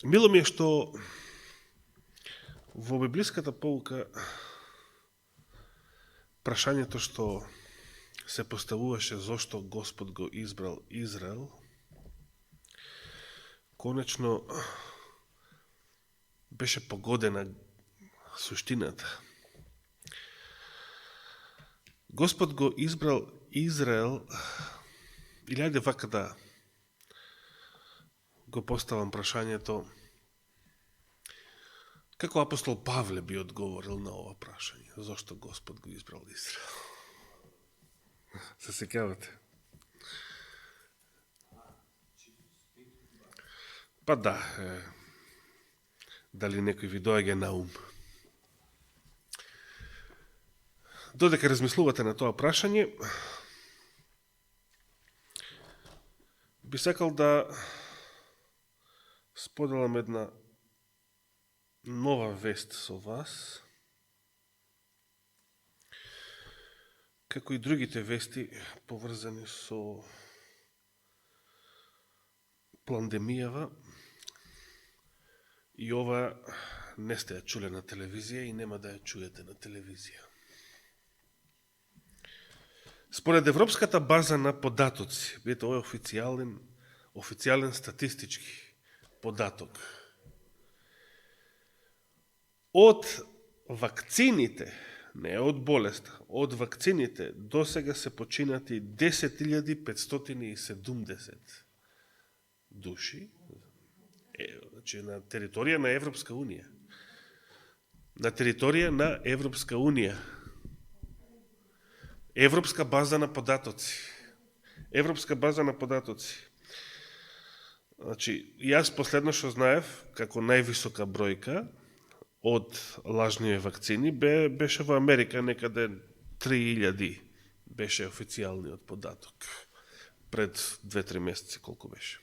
Мило ми е што во библиската полука прашањето што се поставуваше зошто Господ го избрал Израел, конечно беше погодена суштината. Господ го избрал Израел, или ајде вака да го поставам прашањето, како апостол Павле би одговорил на ова прашање? Зошто Господ го избрал Израел? Се сеќавате? Па да, дали некој ви доаѓа на ум? Додека размислувате на тоа прашање, би сакал да споделам една нова вест со вас, како и другите вести поврзани со пандемијава, и ова не сте ја чуле на телевизија и нема да ја чуете на телевизија. Според Европската база на податоци, ова е официјален статистички податок, од вакцините, не од болеста, од вакцините до сега се починати 10.570 души, значи на територија на Европска Унија. На територија на Европска Унија. Европска база на податоци. Европска база на податоци. Значи, јас последно што знаев, како највисока бројка од лажни вакцини беше во Америка, некаде 3000 беше официјалниот податок. Пред 2-3 месеци колку беше.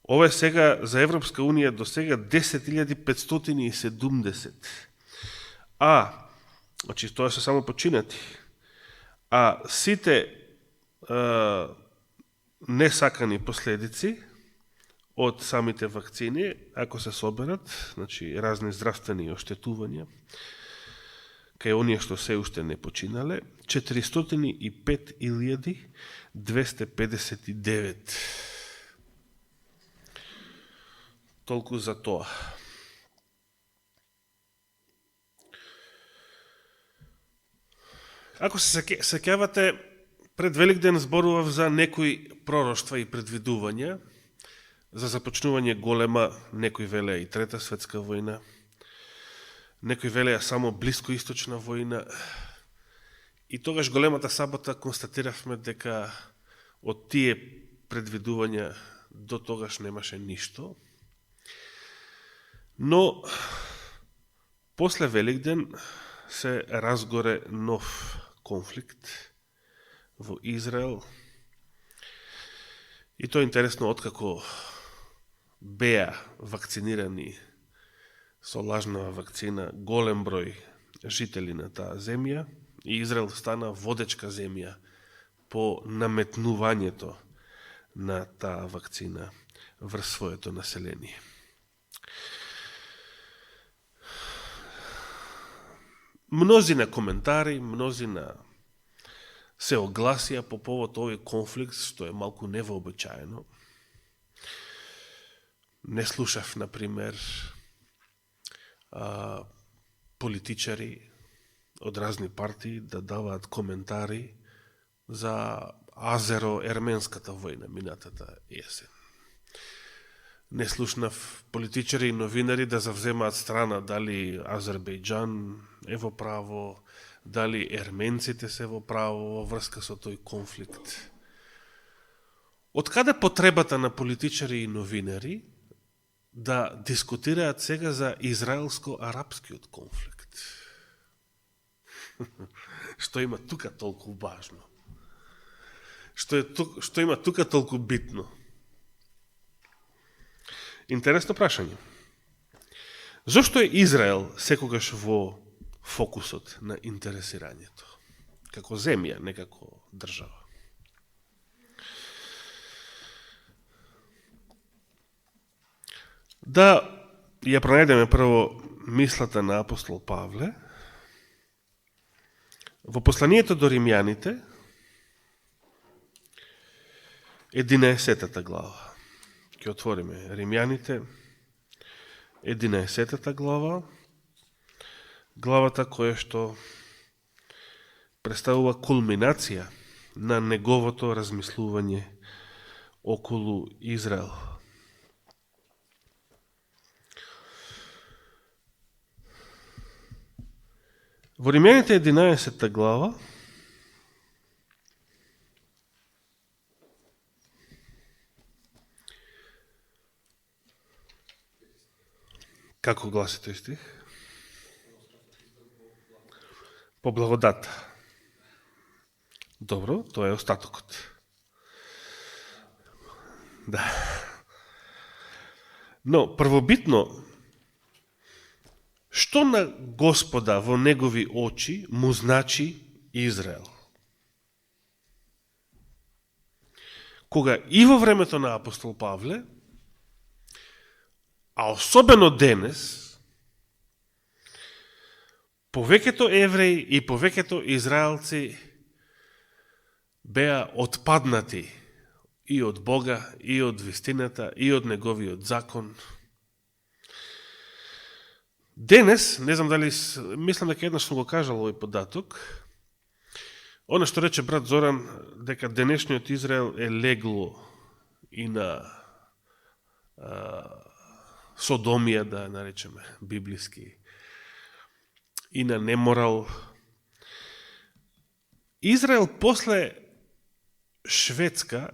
Ова е сега за Европска Унија до сега 10.570. Значи, тоа се само починати. А сите несакани последици од самите вакцини, ако се соберат, значи разни здравствени оштетувања, кај оние што се уште не починале, 405.259. Толку за тоа. Ако се сеќавате, пред Великден зборував за некои пророштва и предвидувања, за започнување голема, некои велеа и Трета светска војна, некои велеа само блискоисточна војна, и тогаш големата сабота констатиравме дека од тие предвидувања до тогаш немаше ништо. Но после Великден се разгоре нов конфликт во Израел. И тоа е интересно, откако беа вакцинирани со лажнава вакцина голем број жители на таа земја, и Израел стана водечка земја по наметнувањето на таа вакцина врз своето население. Мнозина коментари, мнозина се огласија по повод овој конфликт, што е малку невообичаено. Не слушав, например, политичари од разни партии да даваат коментари за азеро-ерменската војна минатата есен. Не слушнав политичари и новинари да завземаат страна дали Азербејџан е во право, дали ерменците се во право во врска со тој конфликт. Од каде потребата на политичари и новинари да дискутираат сега за израелско-арапскиот конфликт? Што има тука толку важно? Што има тука толку битно? Интересно прашање. Зошто е Израел секогаш во фокусот на интересирањето? Како земја, не како држава. Да ја пронајдеме прво мислата на апостол Павле во посланието до римјаните, 11 глава. Ќе отвориме Римјаните, 11 глава, главата која што представува кулминација на неговото размислување околу Израел. Во Римјаните 11 глава како гласи тој стих? По благодата. Добро, тоа е остатокот. Да. Но, првобитно, што на Господа во негови очи му значи Израел? Кога и во времето на апостол Павле, а особено денес, повеќето евреи и повеќето израелци беа отпаднати и од Бога, и од вистината, и од неговиот закон. Денес, не знам дали, мислам дека еднаш сум го кажал овој податок, она што рече брат Зоран, дека денешниот Израел е легло и на содомија, да наречеме библиски, и на неморал. Израел после Шведска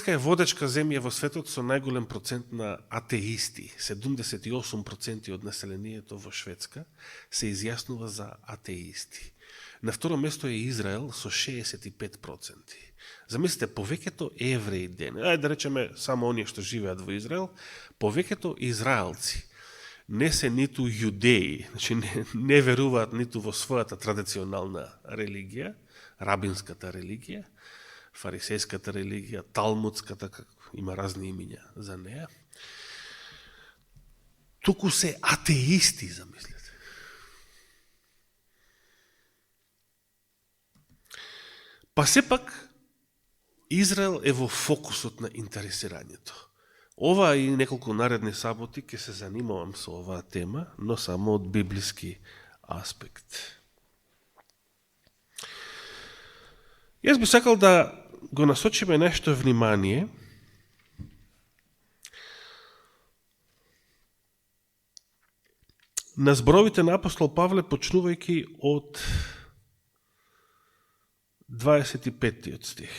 е водечка земја во светот со најголем процент на атеисти. 78% од населението во Шведска се изјаснува за атеисти. На второ место е Израел со 65%. Замислите, повеќето евреи ден, да речеме само оние што живеат во Израел, повеќето израелци не се ниту јудеи, значи не веруваат ниту во својата традиционална религија, рабинската религија, фарисејската религија, талмудската, има разни имиња за неа, туку се атеисти, замислете. Па сепак, Израел е во фокусот на интересирањето. Ова и неколку наредни саботи ќе се занимавам со оваа тема, но само од библиски аспект. Јас би сакал да го насочиме нешто внимание на зборовите на апостол Павле, почнувајќи од 25 стих.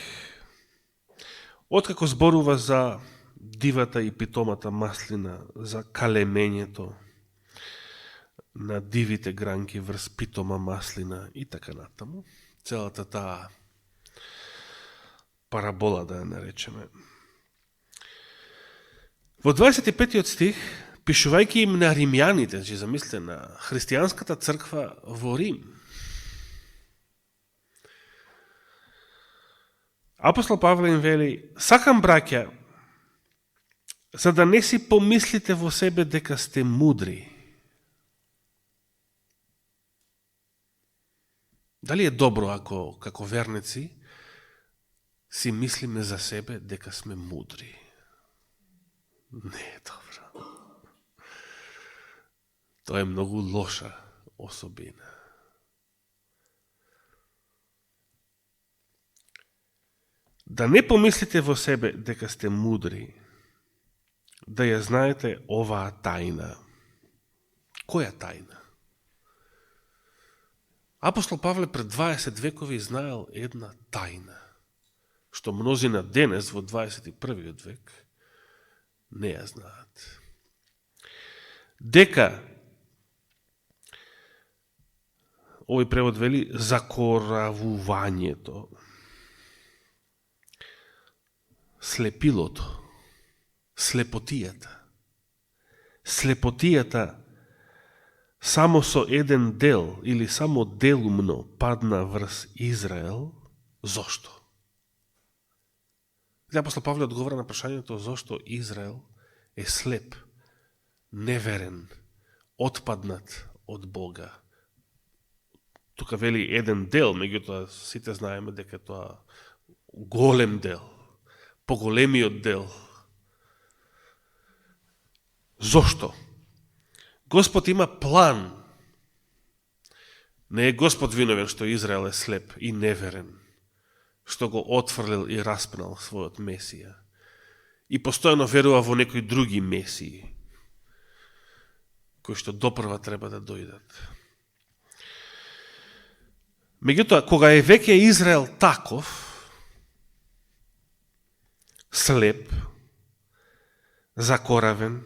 Откако зборува за дивата и питомата маслина, за калемењето на дивите гранки врз питома маслина и така натаму, целата таа парабола, да ја наречеме. Во 25 стих, пишувајќи им на римјаните, значи замислете на христијанската црква во Рим, апостол Павле им вели: сакам, браќа, за да не си помислите во себе дека сте мудри. Дали е добро ако, како верници, си мислиме за себе дека сме мудри? Не е добро. Тоа е многу лоша особина. Да не помислите во себе дека сте мудри, да ја знаете оваа тајна. Која тајна? Апостол Павле пред 20 векови знаел една тајна, што мнозина денес во 21. век не ја знаат. Дека, овој превод вели, закоравувањето, слепилото, слепотијата само со еден дел или само делумно падна врз Израел. Зошто? Апостол Павле одговора на прашањето зошто Израел е слеп неверен, отпаднат од Бога. Тука вели еден дел, меѓутоа сите знаеме дека тоа голем дел, поголемиот дел. Зошто? Господ има план. Не е Господ виновен што Израел е слеп и неверен, што го отфрлил и распнал својот Месија. И постојано верува во некои други месии, кои што допрва треба да дојдат. Меѓутоа, кога е веќе Израел таков, слеп, закоравен,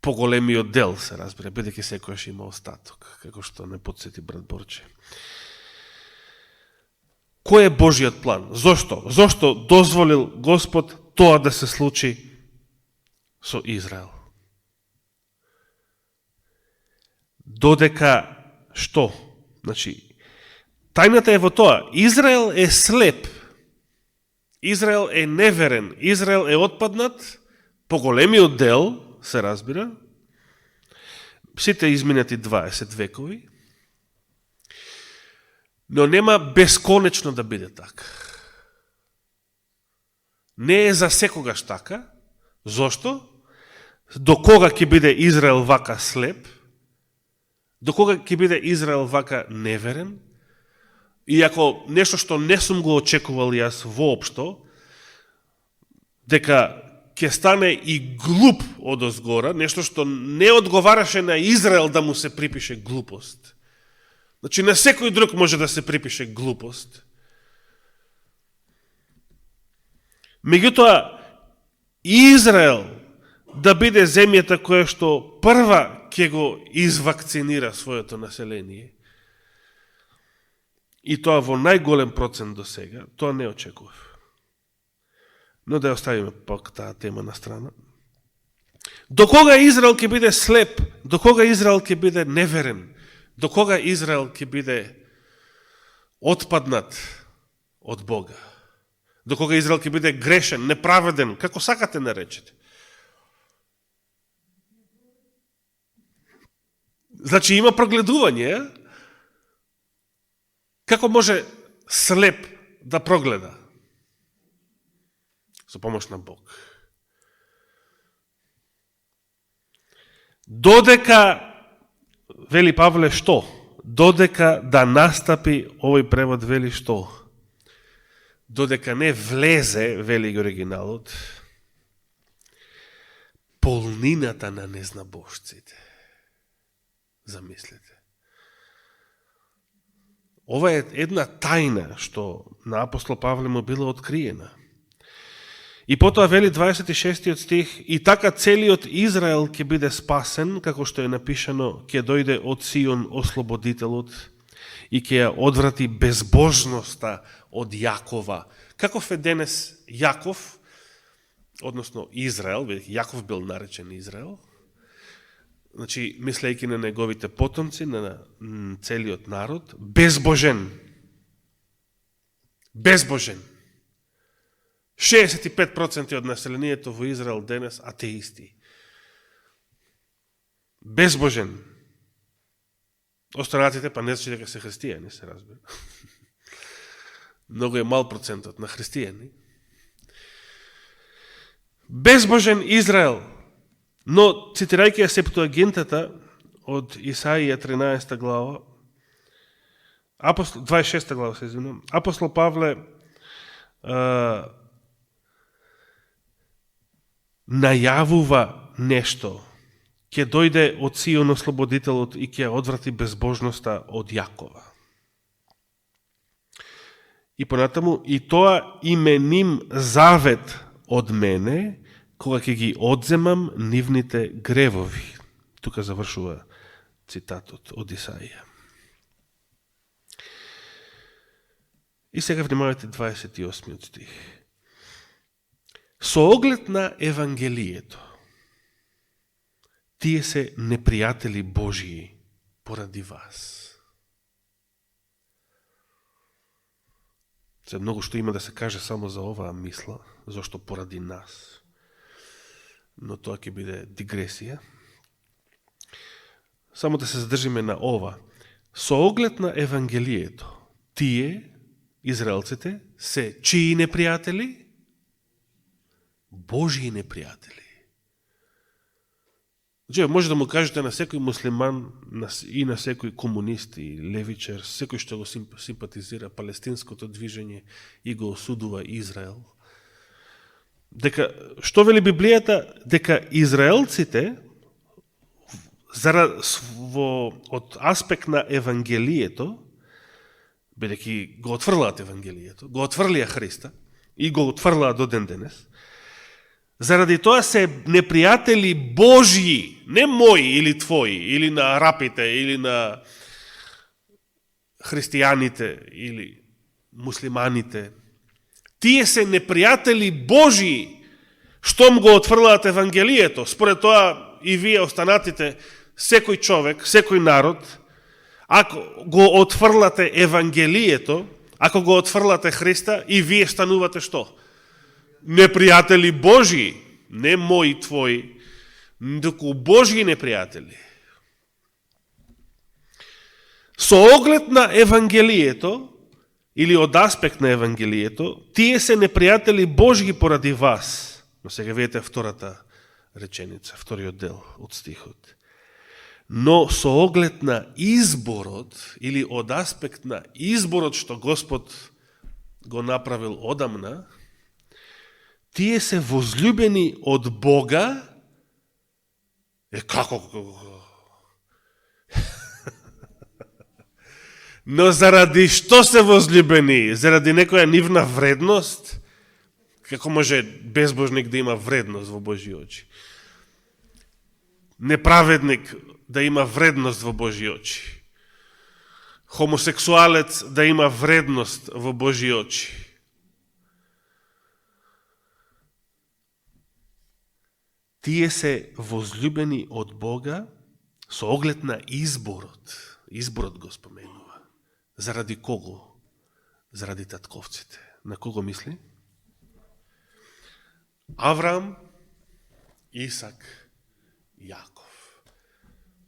поголемиот дел се разбира, бидејќи секојаш има остаток, како што не подсети брат Борче. Кој е Божиот план? Зошто? Зошто дозволил Господ тоа да се случи со Израел? Додека што? Значи, тајната е во тоа. Израел е слеп. Израел е неверен. Израел е отпаднат. Поголемиот дел, се разбира, сите изминати 20 векови, но нема бесконечно да биде така. Не е за секогаш така. Зошто? До кога ќе биде Израел вака слеп? До кога ќе биде Израел вака неверен? Иако нешто што не сум го очекувал јас воопшто, дека ќе стане и глуп одозгора, нешто што не одговараше на Израел да му се припише глупост. Значи, на секој друг може да се припише глупост. Меѓутоа, Израел да биде земјата која што прва ќе го извакцинира своето население, и тоа во најголем процент до сега, тоа не очекував. Но да ја оставиме пак таа тема на страна. До кога Израел ќе биде слеп? До кога Израел ќе биде неверен? До кога Израел ќе биде отпаднат од Бога? До кога Израел ќе биде грешен, неправеден, како сакате наречете? Значи има прогледување. Како може слеп да прогледа? Со помош на Бог. Додека, вели Павле, што? Додека да настапи, овој превод вели што? Додека не влезе, вели ги оригиналот, полнината на незнабожците. Замислете. Ова е една тајна што на апостол Павле му била откриена. И потоа вели 26 стих, и така целиот Израел ќе биде спасен, како што е напишано, ќе дојде од Сион ослободителот и ќе ја одврати безбожноста од Јакова. Каков е денес Јаков, односно Израел, Јаков бил наречен Израел, значи, мислејќи на неговите потомци, на целиот народ, безбожен. Безбожен. 65% од населението во Израел денес атеисти. Безбожен. Останатите па не значи дека се христијани, се разбира. Многу е мал процентот на христијани. Безбожен Израел. Но, цитирајќи ја Септуагинтата од Исаија 13 глава, 26 глава, се извинувам, апостол Павле најавува нешто. Ќе дојде од Сион ослободителот и ќе одврати безбожноста од Јакова. И понатаму, и тоа именим завет од мене, кога ќе ги одземам нивните гревови. Тука завршува цитатот од Исаија. И сега внимавате 28 стих. Со оглед на Евангелието, тие се непријатели Божии поради вас. Се многу што има да се каже само за оваа мисла, зашто поради нас. но тоа ќе биде дигресија. Само да се задржиме на ова. Со оглед на Евангелието, тие, израелците, се чии непријатели? Божии непријатели. Значи, може да му кажете на секој муслиман и на секој комунист и левичар, секој што го симпатизира палестинското движење и го осудува Израел, дека, што вели Библијата, дека израелците од аспект на Евангелието, бидејќи го отфрлаат Евангелието, го отфрлија Христа и го отфрлаат до ден денес, заради тоа се непријатели Божји, не мои или твои, или на арапите, или на христијаните, или муслиманите. Тие се непријатели Божји, штом го отфрлаат Евангелието. Според тоа и вие останатите, секој човек, секој народ, ако го отфрлате Евангелието, ако го отфрлате Христа, и вие станувате што? Непријатели Божји, не мои, твои, доку Божји непријатели. Со оглед на Евангелието, или од аспект на Евангелието, тие се непријатели Божји поради вас. Но сега видите втората реченица, вториот дел од стихот. Но со оглед на изборот, или од аспект на изборот што Господ го направил одамна, тие се возлюбени од Бога. Како? Но заради што се возлюбени? Заради некоја нивна вредност? Како може безбожник да има вредност во Божји очи? Неправедник да има вредност во Божји очи? Хомосексуалец да има вредност во Божји очи? Тие се возлюбени од Бога со оглед на изборот. Изборот го споменува. Заради кого? Заради татковците. На кого мисли? Авраам, Исак, Јаков.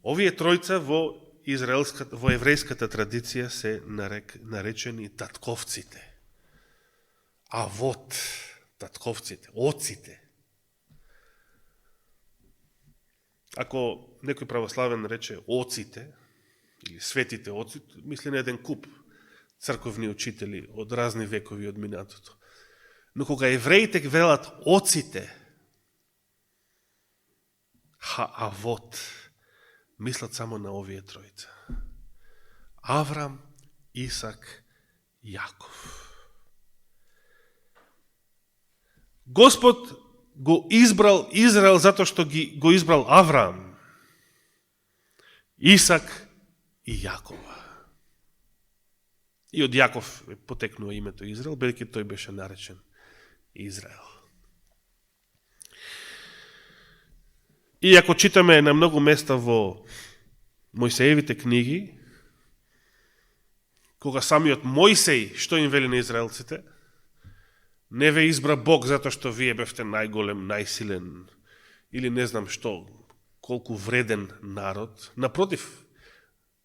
Овие тројца во еврејската традиција се наречени татковците. Авот, татковците, оците. Ако некој православен рече оците, или светите оци, мисли на еден куп црковни учители од разни векови од минатото. Но кога евреите велат оците, хаавот, мислат само на овие тројца. Аврам, Исак, Јаков. Господ го избрал Израел затоа што го избрал Авраам, Исак и Јакова. И од Јаков потекнува името Израел, бидејќи тој беше наречен Израел. И ако читаме на многу места во Мојсеевите книги, кога самиот Мојсеј, што им вели на израелците, не ве избра Бог затоа што вие бевте најголем, најсилен, или не знам што, колку вреден народ. Напротив,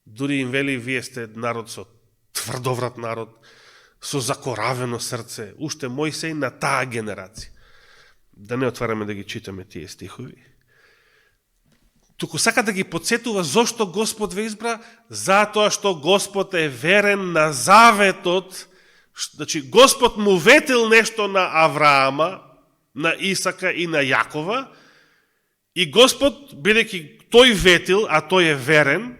дури им вели, вие сте народ со тврдоврат народ, со закоравено срце, уште Мојсеј на таа генерација. Да не отвараме да ги читаме тие стихови. Туку сака да ги подсетува зошто Господ ве избра, затоа што Господ е верен на заветот. Значи, Господ му ветил нешто на Авраама, на Исака и на Јакова, и Господ, бидејќи тој ветил, а тој е верен,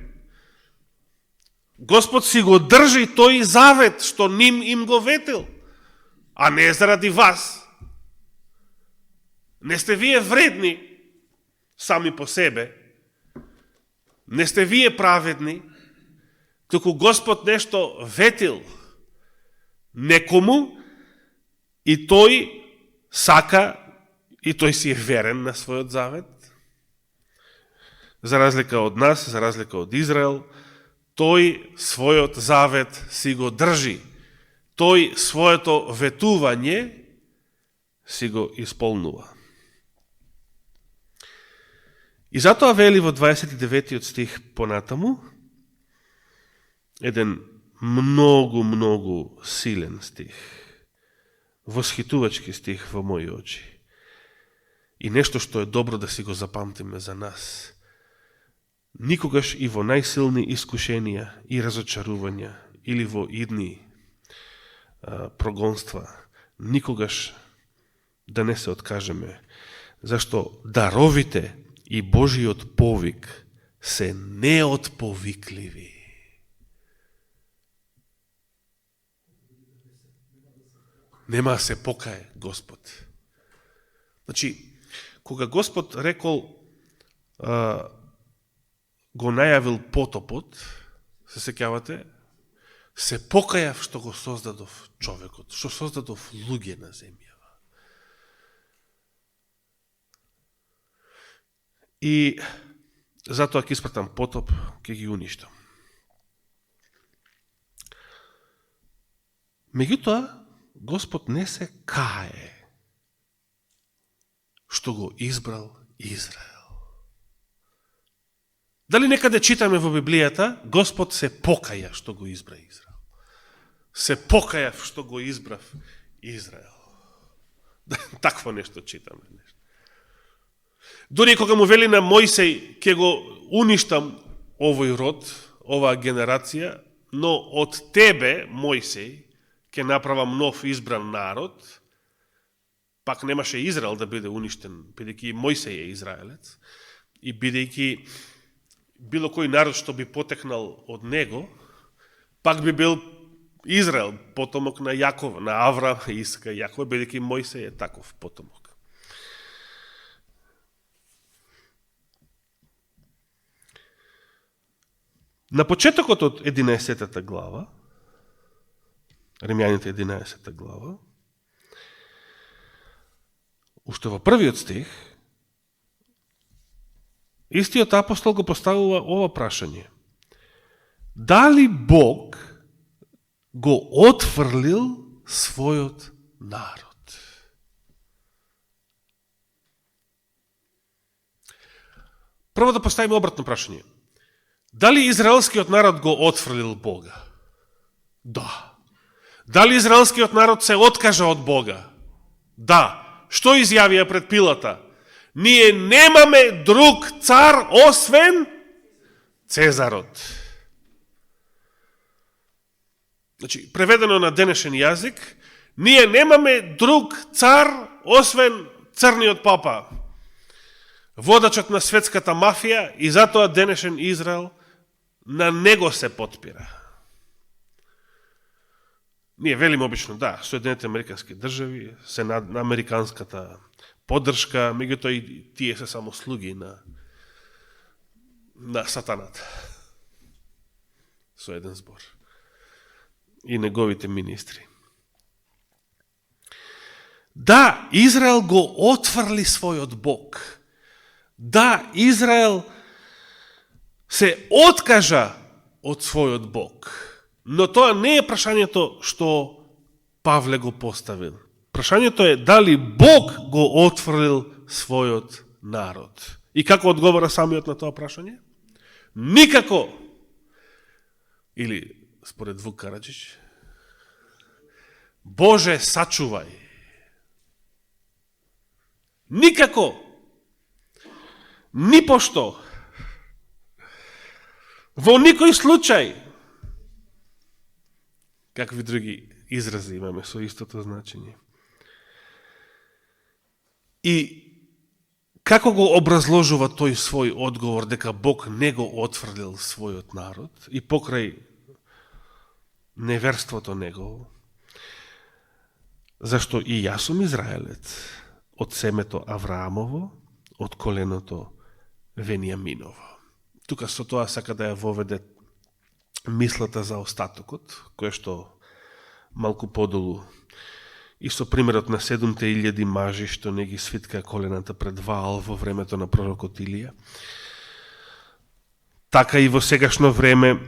Господ си го држи тој завет што ним им го ветил, а не заради вас. Не сте вие вредни сами по себе, не сте вие праведни, туку Господ нешто ветил некому и тој сака и тој си е верен на својот завет. За разлика од нас, за разлика од Израел, тој својот завет си го држи. Тој своето ветување си го исполнува. И затоа вели во 29 стих понатаму, еден многу силен стих, восхитувачки стих во мои очи. И нешто што е добро да си го запамтиме за нас. Никогаш и во најсилни искушенија и разочарувања или во идни прогонства, никогаш да не се откажеме, зашто даровите и Божиот повик се неотповикливи. Нема да се покае Господ. Значи, кога Господ рекол, го најавил потопот, се сеќавате, се покајав што го создадов човекот, што создадов луѓе на земјава. И затоа ќе испратам потоп, ќе ги уништам. Меѓутоа, Господ не се кае што го избрал Израел. Дали некаде читаме во Библијата, Господ се покаја што го избра Израел. Се покајав што го избрав Израел. Такво нешто читаме. Дори кога му вели на Мојсей, ќе го уништам овој род, оваа генерација, но од тебе, Мојсей, ќе направам нов избран народ, пак немаше Израел да биде уништен, бидејќи Мојсей е израелец, и бидејќи било кој народ што би потекнал од него, пак би бил Израел, потомок на Јаков, на Аврам, Исака и Јаков, бидејќи Мојсей е таков потомок. На почетокот од 11 глава, Римјаните 11 глава, уште во првиот стих, истиот апостол го поставува ова прашање. Дали Бог го отфрлил својот народ? Прво да поставиме обратно прашање. Дали израелскиот народ го отфрлил Бога? Да. Дали израелскиот народ се откажа од Бога? Да. Што изјавија пред Пилата? Ние немаме друг цар освен Цезарот. Значи, преведено на денешен јазик, ние немаме друг цар освен црниот папа, водачот на светската мафија, и затоа денешен Израел на него се потпира. Ние велиме обично, да, Соединените американски држави се на американската поддршка, меѓутоа и тие се само слуги на сатаната. Со еден збор. И неговите министри. Да, Израел го отврли својот Бог. Да, Израел се откажа од својот Бог. Но тоа не е прашањето што Павле го поставил. Прашањето е дали Бог го отфрлил својот народ. И како одговора самиот на тоа прашање? Никако. Или, според Вук Караджич, Боже, сачувај. Никако. Нипошто. Во никој случај. Какви други изрази имаме со истото значење. И како го образложува тој свој одговор дека Бог не го отфрлил својот народ и покрај неверството негово, зашто и јас сум израелец од семето Авраамово, од коленото Венијаминово. Тука со тоа сака да ја воведе мислата за остатокот, кој што малку подолу и со примерот на 7000 мажи што не ги свиткаа колената пред Ваал во времето на пророкот Илија. Така и во сегашно време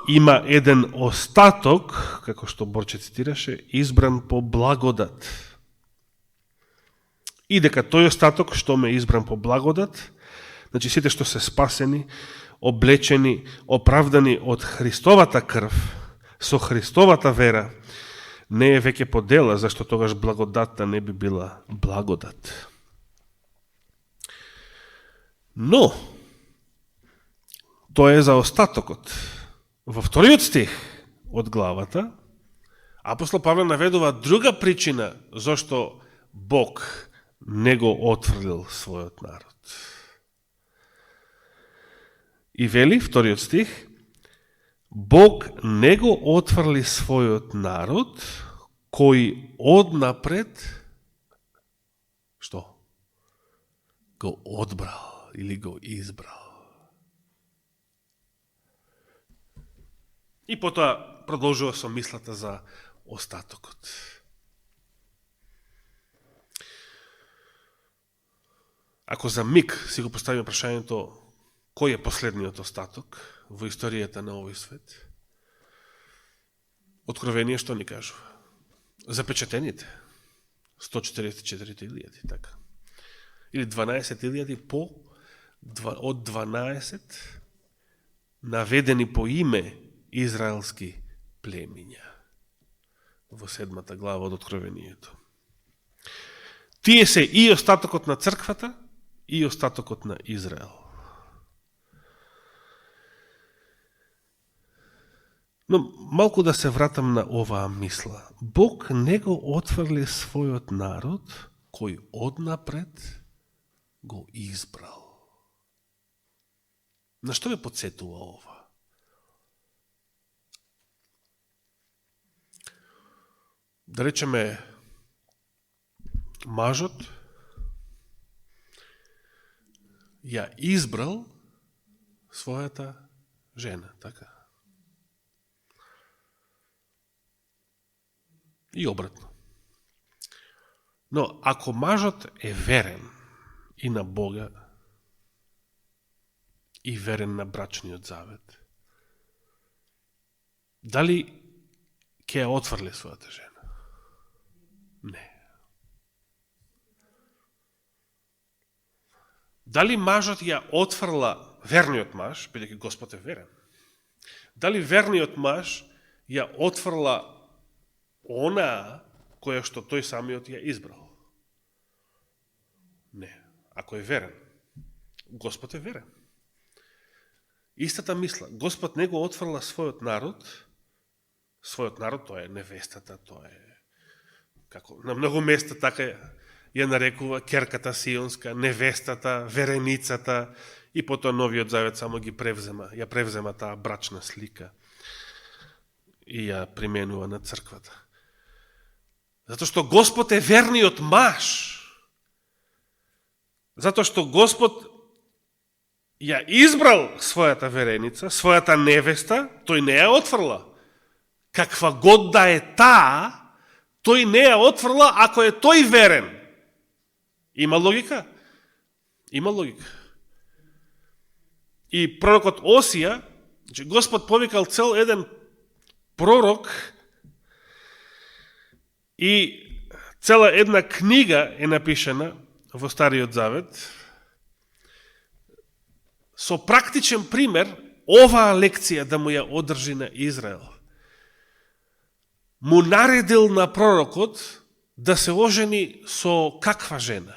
има еден остаток, како што Борче цитираше, избран по благодат. И дека тој остаток што ме избран по благодат, Значи сите што се спасени, облечени, оправдани од Христовата крв, со Христовата вера, не е веќе по дела, зашто тогаш благодатта не би била благодат. Но, тоа е за остатокот. Во вториот стих од главата, апостол Павле наведува друга причина зашто Бог не го отфрлил својот народ. И вели, вториот стих, Бог не го отфрли својот народ, кој однапред, што? Го одбрал или го избрал. И потоа продолжува со мислата за остатокот. Ако за миг си го поставиме прашањето кој е последниот остаток во историјата на овој свет, Откровение што ни кажува? Запечатените 144.000, така. Или 12.000 од 12 наведени по име израелски племиња во 7 глава од Откровението. Тие се и остатокот на црквата, и остатокот на Израел. Но малку да се вратам на оваа мисла. Бог не го отфрли својот народ, кој однапред го избрал. На што ме подсетува ова? Да речеме, мажот ја избрал својата жена, така? И обратно. Но ако мажот е верен и на Бога, и верен на брачниот завет, дали ќе ја отфрли својата жена? Не. Дали мажот ја отфрла верниот маж, бидејќи Господ е верен? Дали верниот маж ја отфрла она која што тој самиот ја избрал? Не. Ако е верен. Господ е верен. Истата мисла. Господ не го отфрла својот народ, тоа е невестата, тоа е како на многу места така ја нарекува керката сионска, невестата, вереницата, и потоа Новиот Завет само ги ја превзема таа брачна слика и ја применува на црквата. Затоа што Господ е верниот маж. Затоа што Господ ја избрал својата вереница, својата невеста, тој не ја отфрла. Каква год да е таа, тој не ја отфрла ако е тој верен. Има логика? Има логика. И пророкот Осија, Господ повикал цел еден пророк и цела една книга е напишена во Стариот Завет со практичен пример оваа лекција да му ја одржи на Израел. Му наредил на пророкот да се ожени со каква жена?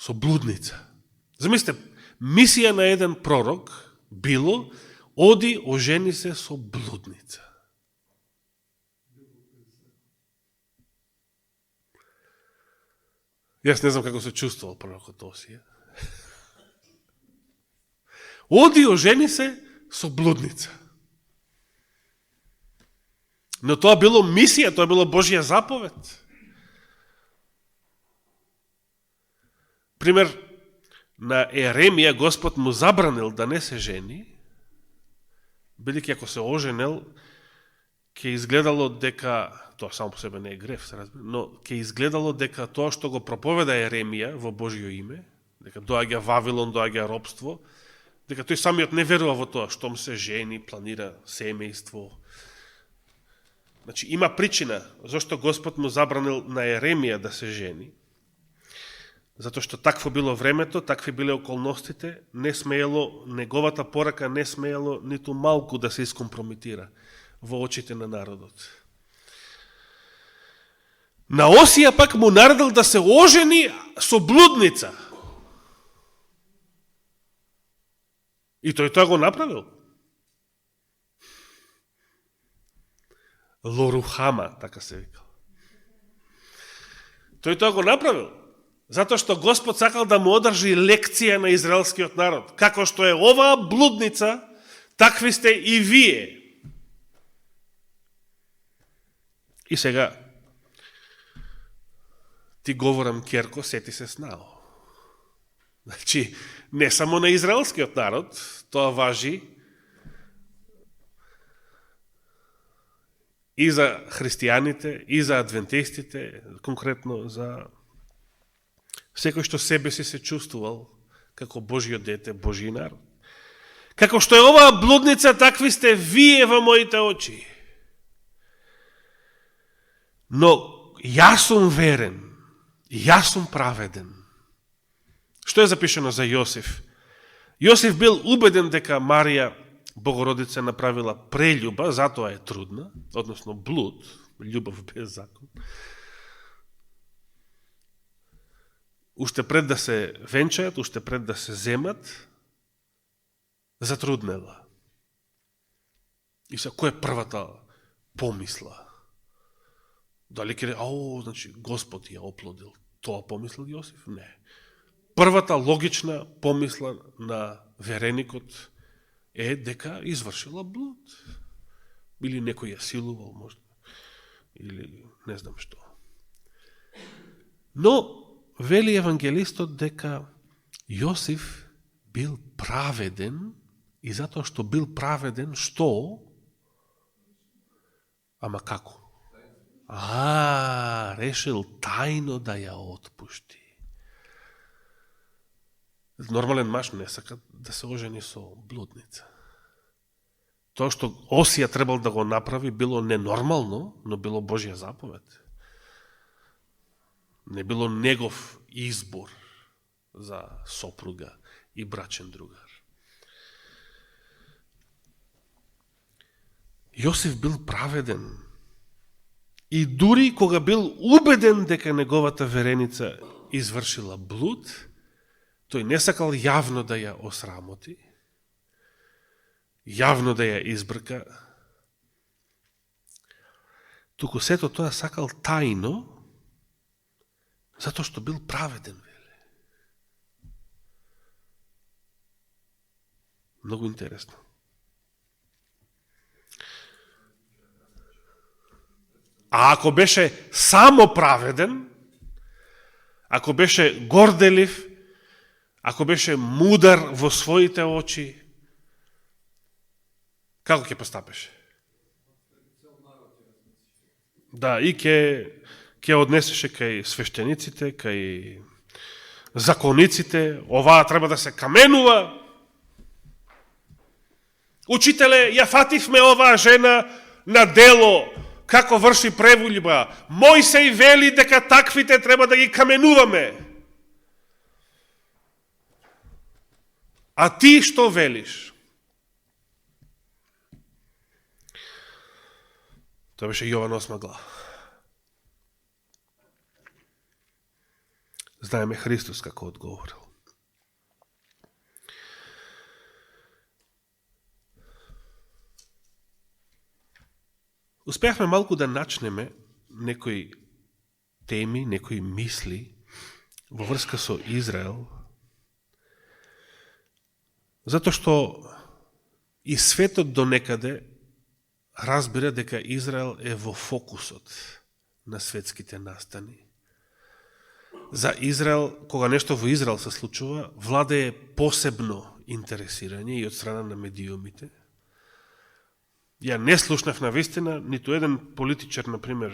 Со блудница. Замислите, мисија на еден пророк било оди ожени се со блудница. Јас не знам како се чувствувал пророкот Осија. Оди ожени се со блудница. Но тоа било мисија, тоа било Божја заповед. Пример, на Еремија Господ му забранил да не се жени, бидејќи ако се оженел, ќе изгледало дека, тоа само по себе не е греф, се разбира, но ќе изгледало дека тоа што го проповеда Еремија во Божјо име, дека доаѓа Вавилон, доаѓа робство, дека тој самиот не верува во тоа, штом се жени, планира семејство. Значи, има причина зашто Господ му забранил на Еремија да се жени. затоа што такво било времето, такви биле околностите, не смеело, неговата порака не смеело ниту малку да се искомпрометира во очите на народот. На Осија пак му наредил да се ожени со блудница. И тој тоа го направил. Лорухама, така се викал. Тој тоа го направил, затоа што Господ сакал да му одржи лекција на израелскиот народ. Како што е оваа блудница, такви сте и вие. И сега, ти говорам, Керко, сети се снао. Значи, не само на израелскиот народ, тоа важи и за христијаните, и за адвентистите, конкретно за секој што себе си се чувствувал како Божиот дете, Божи народ. Како што е оваа блудница, такви сте вие во моите очи. Но јас сум верен, јас сум праведен. Што е запишено за Јосиф? Јосиф бил убеден дека Марија Богородица направила прелюба, затоа е трудна, односно блуд, љубов без закон. Уште пред да се венчаат, уште пред да се земат, затруднела. И сега, која е првата помисла? Дали ке значи, Господ ја оплодил. Тоа помислил Јосиф? Не. Првата логична помисла на вереникот е дека извршила блуд. Или некој ја силувал, можда. Или не знам што. Но, вели евангелистот дека Јосиф бил праведен и затоа што бил праведен, што? Ама како? Решил тајно да ја отпушти. Нормален маж не сака да се ожени со блудница. Тоа што Осија требал да го направи било ненормално, но било Божја заповед. Не било негов избор за сопруга и брачен другар. Јосиф бил праведен и дури кога бил убеден дека неговата вереница извршила блуд, тој не сакал јавно да ја осрамоти, јавно да ја избрка, туку сето тоа сакал тајно, затоа што бил праведен, веле. Многу интересно. А ако беше само праведен, ако беше горделив, ако беше мудар во своите очи, како ќе постапеше? Да, и ќе однесеше кај свештениците, кај закониците, оваа треба да се каменува. Учителе, ја фативме оваа жена на дело, како врши преволјба. Мојсей вели дека таквите треба да ги каменуваме. А ти што велиш? Тоа беше Јован 8 глава. Знаеме Христос како одговорил. Успеахме малку да начнеме некои теми, некои мисли во врска со Израел, затоа што и светот до некаде разбира дека Израел е во фокусот на светските настани. За Израел, кога нешто во Израел се случува, владее посебно интересирање и од страна на медиумите. Ја не слушнав на вистина ниту еден политичар, например,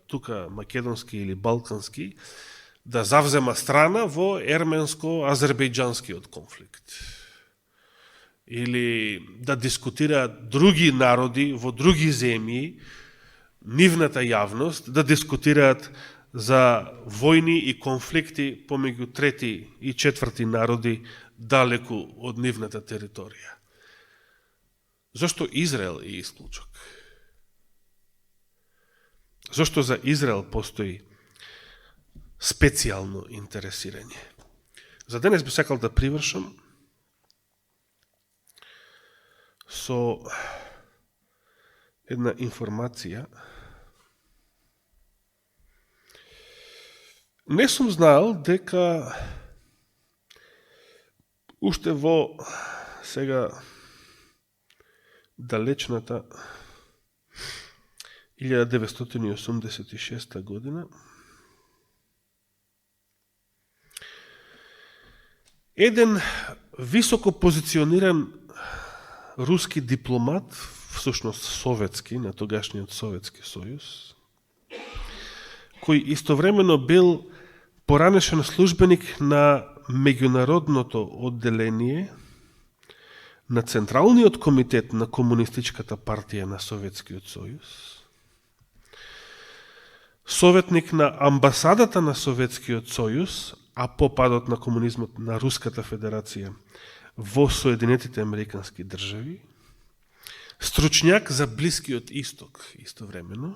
тука македонски или балкански, да завзема страна во ерменско-азербејџанскиот конфликт. Или да дискутираат други народи во други земји, нивната јавност, да дискутираат за војни и конфликти помеѓу трети и четврти народи далеку од нивната територија. Зошто Израел е исклучок? Зошто за Израел постои специјално интересирање? За денес би сакал да привршам со една информација. Не сум знаел дека уште во сега далечната 1986 година еден високо позициониран руски дипломат, всушност советски, на тогашниот Советски сојуз, кој истовремено бил поранешен службеник на меѓународното одделение на Централниот комитет на Комунистичката партија на Советскиот сојуз, советник на амбасадата на Советскиот сојуз, а по падот на комунизмот на Руската федерација во Соединетите Американски држави, стручњак за Блискиот Исток истовремено,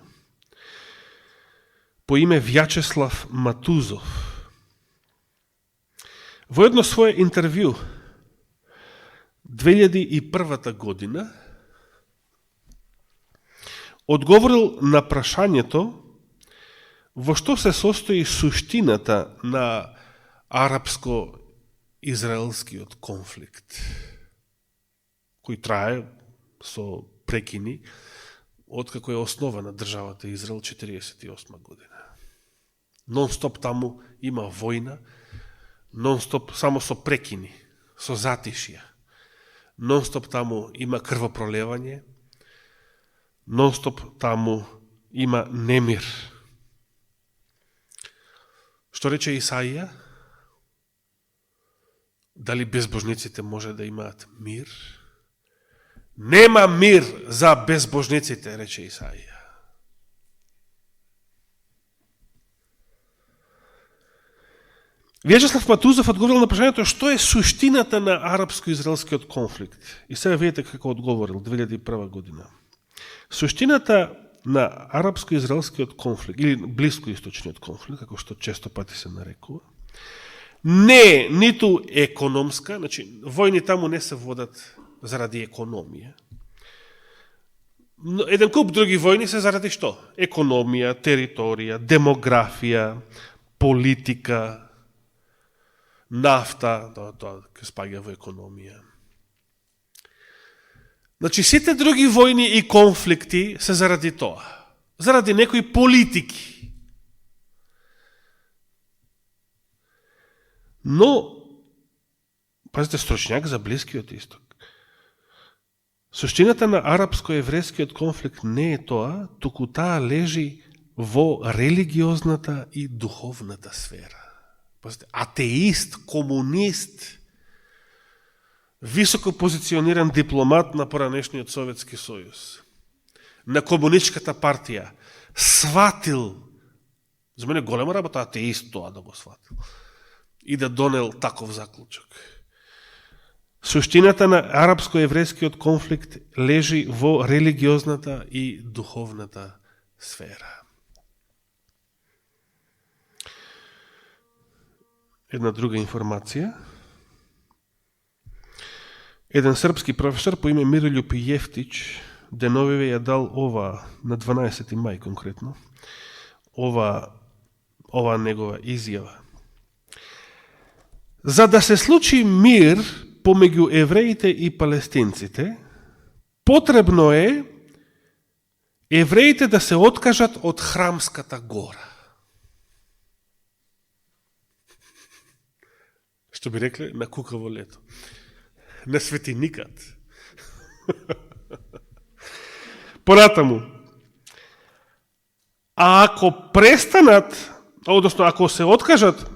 по име Вјачеслав Матузов. Во едно свое интервју 2001 година одговорил на прашањето во што се состои суштината на арапско-израелскиот конфликт, кој трае со прекини откако е основана државата Израел 1948 година. Нон-стоп таму има војна, нон-стоп само со прекини, со затишја. Нон-стоп таму има крвопролевање, нон-стоп таму има немир. Што рече Исаија? Дали безбожниците може да имаат мир? Нема мир за безбожниците, рече Исаија. Вјачеслав Матузов одговорил на прашањето што е суштината на арапско-израелскиот конфликт. И сега видите како одговорил 2001 година. Суштината на арапско-израелскиот конфликт, или блискоисточниот конфликт, како што често пати се нарекува, не ниту економска, значи војни таму не се водат заради економија. Еден куп други војни се заради што? Економија, територија, демографија, политика, нафта, тоа ке спаѓа во економија. Значи, сите други војни и конфликти се заради тоа. Заради некои политики. Но, пазите, стручњак за Блискиот Исток. Суштината на арапско-еврејскиот конфликт не е тоа, туку таа лежи во религиозната и духовната сфера. Пазите, атеист, комунист, високо позициониран дипломат на поранешниот Советски сојуз, на Комунистичката партија, сватил, за мене голема работа атеист тоа да го сватил, и да донел таков заклучок. Суштината на арапско-еврејскиот конфликт лежи во религиозната и духовната сфера. Една друга информација. Еден српски професор по име Мирољуб Јефтич деновиве ја дал ова, на 12. мај конкретно, ова негова изјава. За да се случи мир помеѓу евреите и палестинците, потребно е евреите да се откажат од Храмската гора. Што би рекле, на кукаво лето. Не свети никад. Понатаму, а ако престанат, односно ако се откажат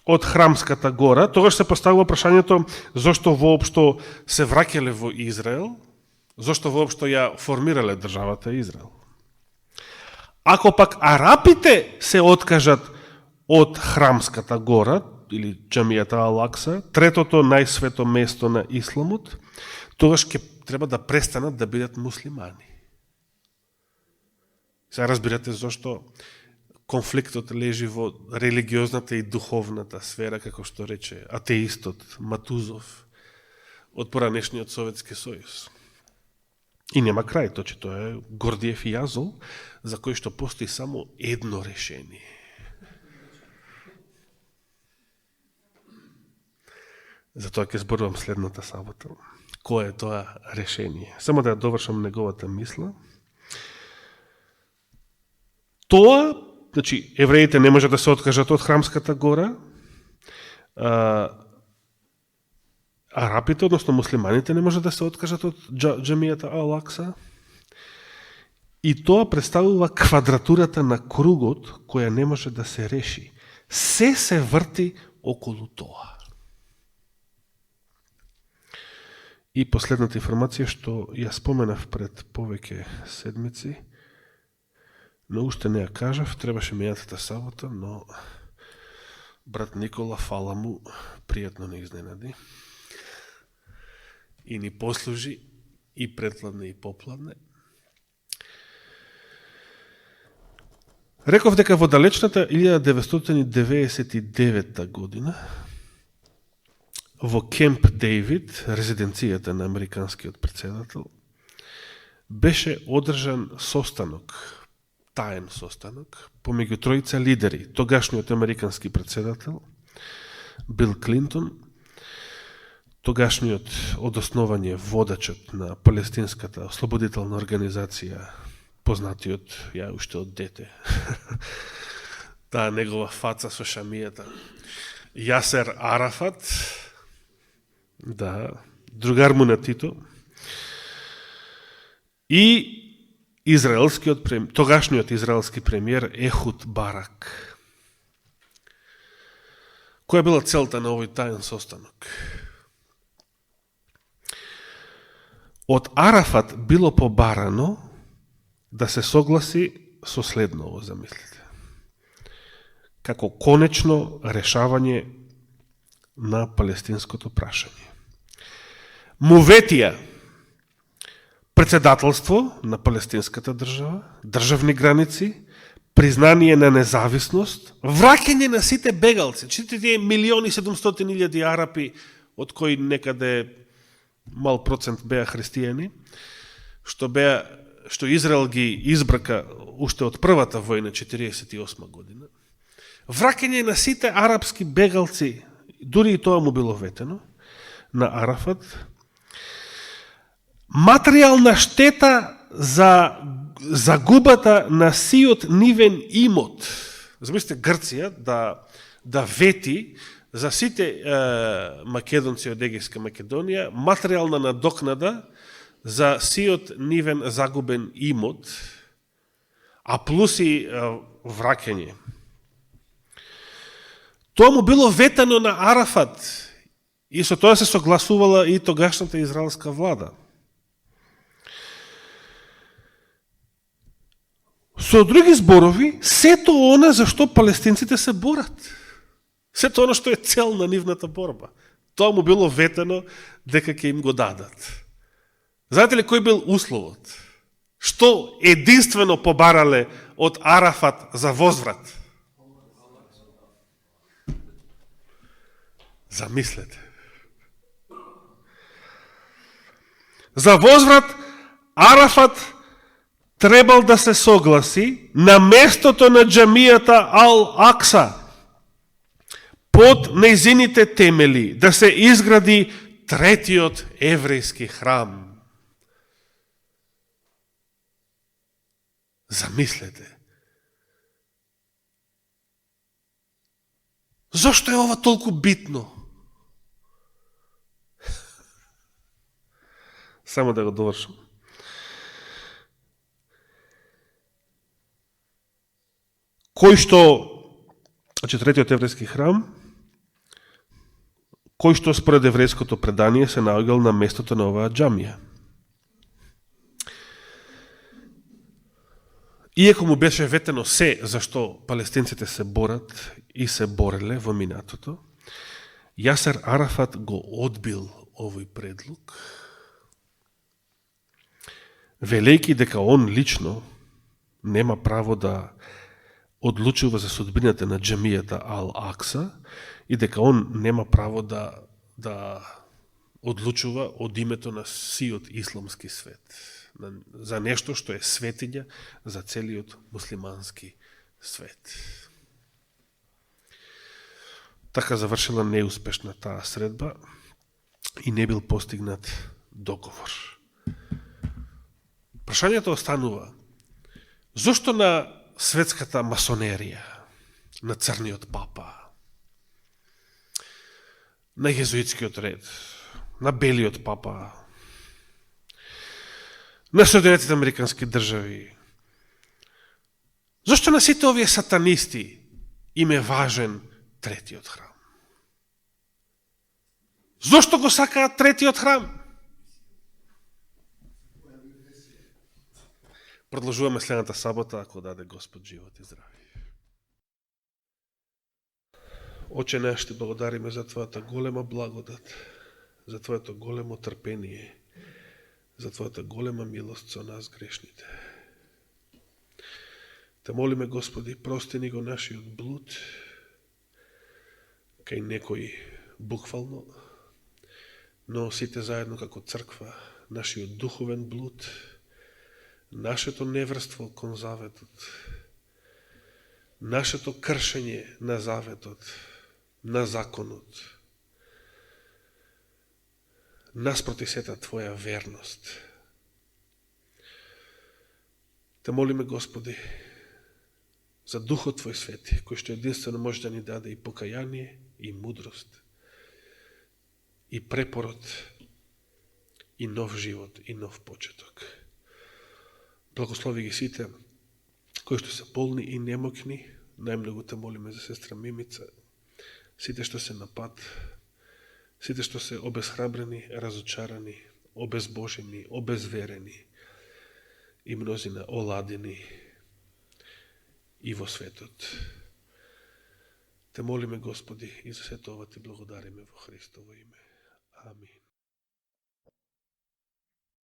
од Храмската гора, тогаш се поставува прашањето зошто воопшто се враќале во Израел, зошто воопшто ја формирале државата Израел. Ако пак арапите се откажат од храмската гора, или џамијата Ал-Акса, третото најсвето место на исламот, тогаш ќе треба да престанат да бидат муслимани. Сега разбирате зашто конфликтот лежи во религиозната и духовната сфера, како што рече атеистот Матузов од поранешниот Советски сојуз. И нема крај, тоа е Гордиев и јазол, за кој што постои само едно решение. Затоа ќе зборувам следната сабота. Кој е тоа решение? Само да ја довршам неговата мисла. Тоа, значи, евреите не може да се откажат од храмската гора, арапите, односно муслиманите, не може да се откажат од џамијата Ал-Акса. И тоа представува квадратурата на кругот која не може да се реши. Се врти околу тоа. И последната информација што ја споменав пред повеќе седмици, но уште не ја кажав, требаше мејатата сабота, но брат Никола, фала му, пријатно не изненади. И ни послужи и предпладне и попладне. Реков дека во далечната 1999 година во Кемп Дейвид, резиденцијата на американскиот председател, беше одржан состанок, таен состанок, помеѓу тројца лидери, тогашниот американски председател, Бил Клинтон, тогашниот од основање водачот на палестинската ослободителна организација, познатиот ја уште од дете, таа негова фаца со шамијата, Јасер Арафат, да, другар му на Тито, и тогашниот израелски премиер Ехуд Барак. Која била целта на овој таен состанок? Од Арафат било побарано да се согласи со следново, замислите. Како конечно решавање на палестинското прашање. Му ветија председателство на палестинската држава, државни граници, признание на независност, враќање на сите бегалци, сите тие 1.700.000 арапи, од кои некаде мал процент беа христијани, што Израел ги избрака уште од првата војна 48 година. Враќање на сите арапски бегалци, дури и тоа му било ветено, на Арафат. Материјална штета за загубата на сиот нивен имот. Замислите Грција да вети за сите македонци од Егејска Македонија материјална надокнада за сиот нивен загубен имот, а плюс и враќање. Тоа му било ветено на Арафат и со тоа се согласувала и тогашната израелска влада. Со други зборови, сето она за што палестинците се борат. Сето она што е цел на нивната борба. Тоа му било ветено дека ќе им го дадат. Знаете ли кој бил условот? Што единствено побарале од Арафат за возврат? Замислете. За возврат Арафат требал да се согласи на местото на џамијата Ал-Акса под нејзините темели да се изгради третиот еврејски храм. Замислете. Зошто е ова толку битно? Само да го довршам. Кој што, третиот еврејски храм, кој што според еврејското предание се наоѓал на местото на оваа џамија. Иако му беше ветено се зашто палестинците се борат и се бореле во минатото, Јасер Арафат го одбил овој предлог, велејќи дека он лично нема право да одлучува за судбината на џамијата Ал-Акса и дека он нема право да одлучува од името на сиот исламски свет, за нешто што е светиња за целиот муслимански свет. Така завршила неуспешна таа средба и не бил постигнат договор. Прашањето останува: зошто на светската масонерија, на црниот папа, на језуитскиот ред, на белиот папа, на Соединетите Американски држави, зошто на сите овие сатанисти им е важен третиот храм? Зошто го сакаат третиот храм? Продолжуваме следната сабота, ако даде Господ живот и здравје. Оче наш, ти благодариме за твојата голема благодат, за твоето големо трпение, за твојата голема милост со нас грешните. Те молиме, Господи, прости ни го нашиот блуд, кај некои буквално, но сите заедно како црква, нашиот духовен блуд, нашето неврство кон заветот, нашето кршење на заветот, на законот, наспроти сета Твоја верност. Те молиме, Господи, за Духот Твој свети, кој што единствено може да ни даде и покаяние, и мудрост, и препорот, и нов живот, и нов почеток. Благослови ги сите кои што се болни и немокни, најмногу те молиме за сестра Мимица, сите што се на пат, сите што се обезхрабрени, разочарани, обезбожени, обезверени и мнозина оладени и во светот. Те молиме, Господи, и за сето ова ти благодариме во Христово име. Амин.